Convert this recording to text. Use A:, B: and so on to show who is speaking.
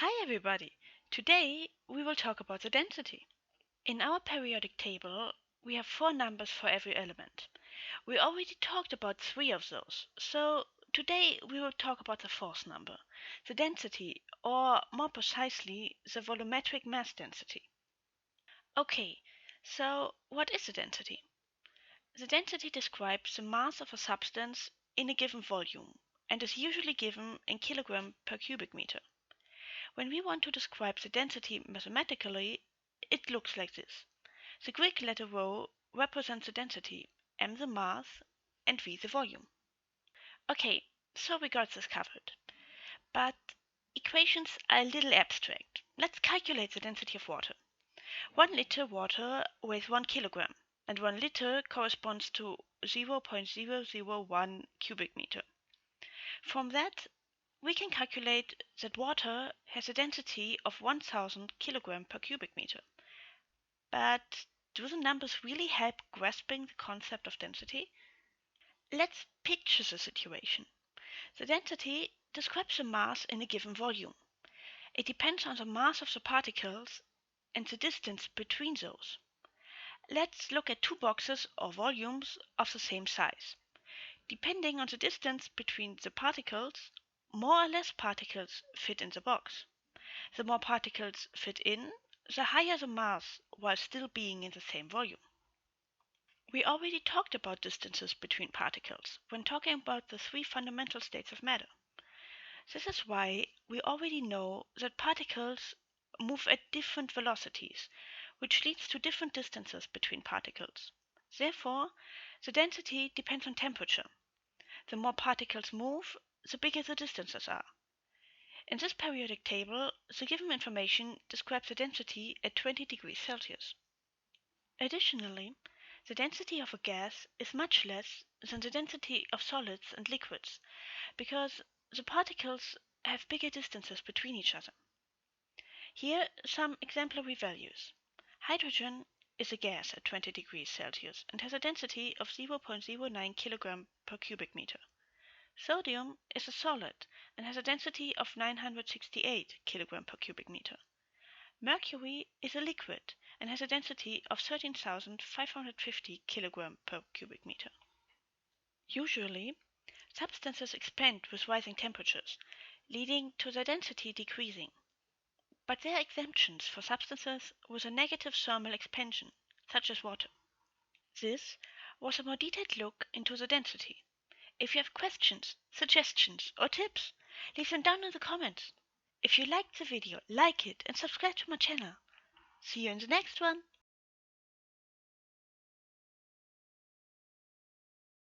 A: Hi everybody! Today we will talk about the density. In our periodic table, we have 4 numbers for every element. We already talked about 3 of those, so today we will talk about the 4th number, the density, or more precisely, the volumetric mass density. Okay, so what is the density? The density describes the mass of a substance in a given volume and is usually given in kilogram per cubic meter. When we want to describe the density mathematically, it looks like this. The Greek letter rho represents the density, m the mass, and v the volume. Okay, so we got this covered. But equations are a little abstract. Let's calculate the density of water. 1 liter water weighs 1 kilogram, and 1 liter corresponds to 0.001 cubic meter. From that, we can calculate that water has a density of 1000 kilogram per cubic meter. But do the numbers really help grasping the concept of density? Let's picture the situation. The density describes the mass in a given volume. It depends on the mass of the particles and the distance between those. Let's look at 2 boxes or volumes of the same size. Depending on the distance between the particles, more or less particles fit in the box. The more particles fit in, the higher the mass while still being in the same volume. We already talked about distances between particles when talking about the 3 fundamental states of matter. This is why we already know that particles move at different velocities, which leads to different distances between particles. Therefore, the density depends on temperature. The more particles move, the bigger the distances are. In this periodic table, the given information describes the density at 20 degrees Celsius. Additionally, the density of a gas is much less than the density of solids and liquids, because the particles have bigger distances between each other. Here some exemplary values. Hydrogen is a gas at 20 degrees Celsius and has a density of 0.09 kilogram per cubic meter. Sodium is a solid and has a density of 968 kg per cubic meter. Mercury is a liquid and has a density of 13,550 kg per cubic meter. Usually, substances expand with rising temperatures, leading to their density decreasing. But there are exemptions for substances with a negative thermal expansion, such as water. This was a more detailed look into the density. If you have questions, suggestions, or tips, leave them down in the comments. If you liked the video, like it and subscribe to my channel. See you in the next one!